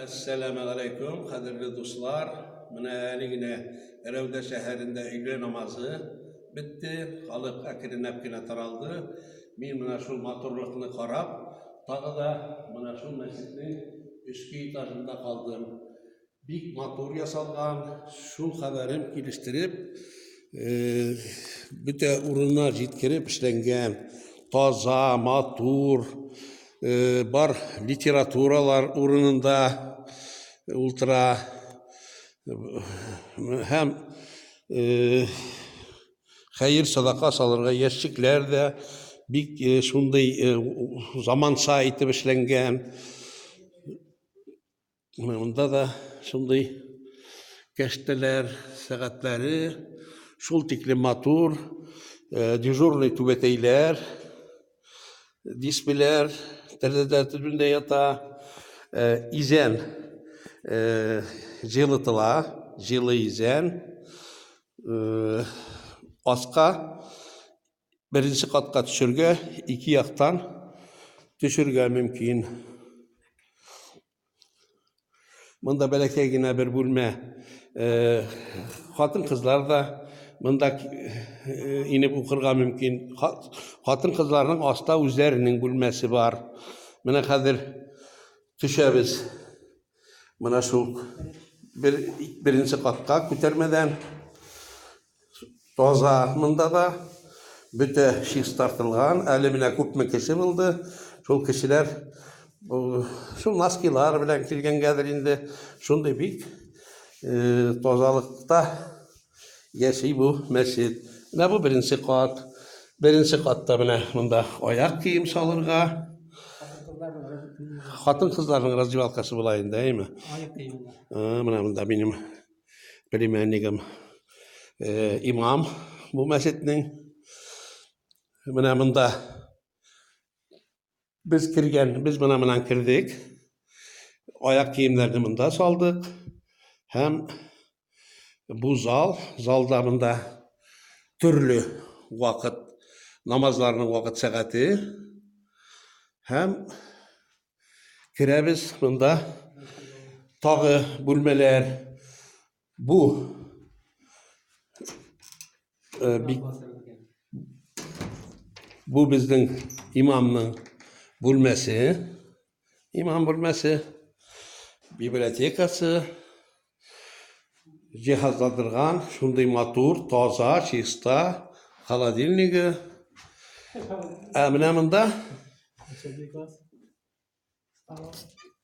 Esselamu Aleyküm, kadirli dostlar. Mine eline Erevde şehrinde öğle namazı bitti. Halık akiri nepkine taraldı. Mine şu motorlukını karab. Tağı da mine şu mescidin üstü etajında kaldım. Bir motor yasalgan, şu haberim geliştirip bütün ürünler yetkirip işlengen. Taza, motor, bar literaturalar ürününde ultra hem hayır sadaka salırga yeşikler de bir şunday zaman saati işlengen. Bunda da şunday keşteler, saatleri, şul tikli motor, dежурный tübeteyler, displer, terdede yata izen жылы izen, asqa birinci katqa düşürge, iki yaktan düşürge mümkün. Bunda belki yine bir bölme hatın kızlar da bunda inip okurga mümkün. Hatın kızlarının asta üzerinin bölmesi var. Mine kadir düşebiz. Mine şu birinci katta kütermeden toza bunda da bütün şey startılgan. Elimine kupme kişi buldu. Şol kişiler şu naskilar bilen kilgen geldiğinde şunday bir tozalıkta yaşay bu mescid. Ne bu birinci kat? Birinci katta bunda ayak giyim salırga. Hatın kızların razıvalkası bulayın değil mi? Ayak giyim. Bunda benim primenligim imam bu mescidin. Bunda biz buna kirdik. Ayak giyimlerini bunda saldık. Hem bu zalda bunda türlü vakit namazlarının vakit saati. Hem kirebiz bunda tağı bölmeler bu bu bizden imamın bölmesi, imam bölmesi, bibliotekası, cihazlandırgan, şunday motor, taza, çista, холодильнigi. Bunda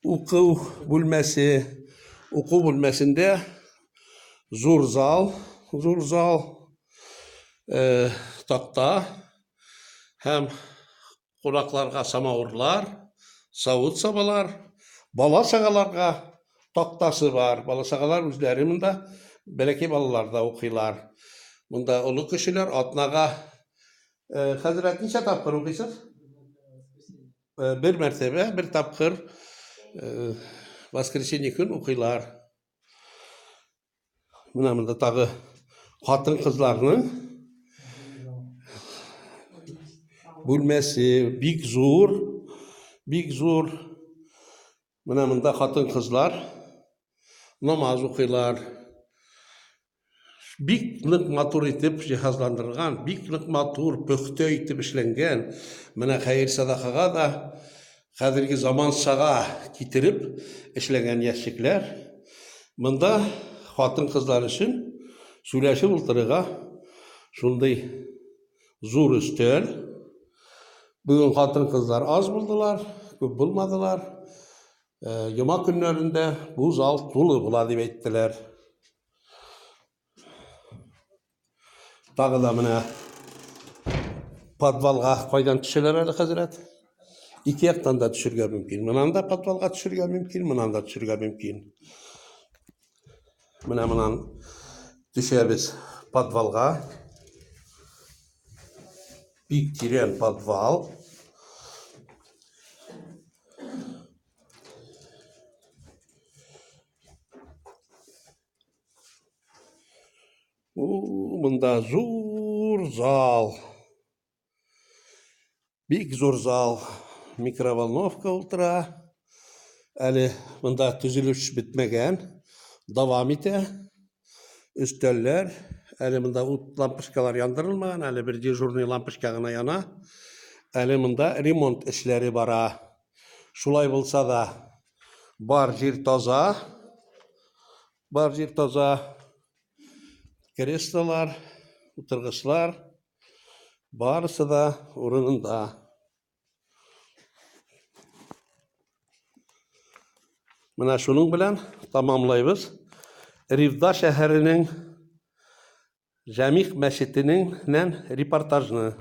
oku bölmesinde zor zal, takta, hem kulaklarga samavurlar, savut sabalar, bala sagalarga taktası var. Bala sagalar üzleri bunda belki balalarda okuylar. Bunda ulu kişiler atnaga Hazret neçe tapkır okuysunuz? Bir mertebe, bir tapkır Vaskreshenye gün okuylar. Bunda tağı hatın kızlarının bölmesi big zor. Bunda hatın kızlar namaz okuylar. Biklik motor etip cihazlandırılgan, biklik motor pöktö etip işlengen. Mine hayır sadakaga da kadirgi zaman sağa getirip işlengen yaşıklar. Bunda hatın kızlar için söyleşip ultırıga şunday zor üstel. Bugün hatın kızlar az buldular, köp bulmadılar. Cuma günlerinde bu zal dolu bula dep ettiler. Tağı da mine padvalga koydan düşürler hali Hazret. İki yaktan da düşürge mümkün. Mınan da padvalga düşürge mümkün, mınan da düşürge mümkün. Mınan düşebiz padvalga. Bir tren padval. Bunda zor zal. Big zor zal. Mikrovolnovka ultra. Әле монда төзелеш бетмәгән, дәвам итә. Өстәлләр, әле монда ут лампочкалар яндырылмаган, әле бер дежурный лампочка гына яна. Әле монда ремонт эшләре бара. Шулай булса да, бар җир таза. Бар җир таза. Креслолар, утыргычлар, барысы да урынында. Менә шуның белән тамамлайбыз. Ривда шәһәренең Җәмигъ мәчетенең репортажны.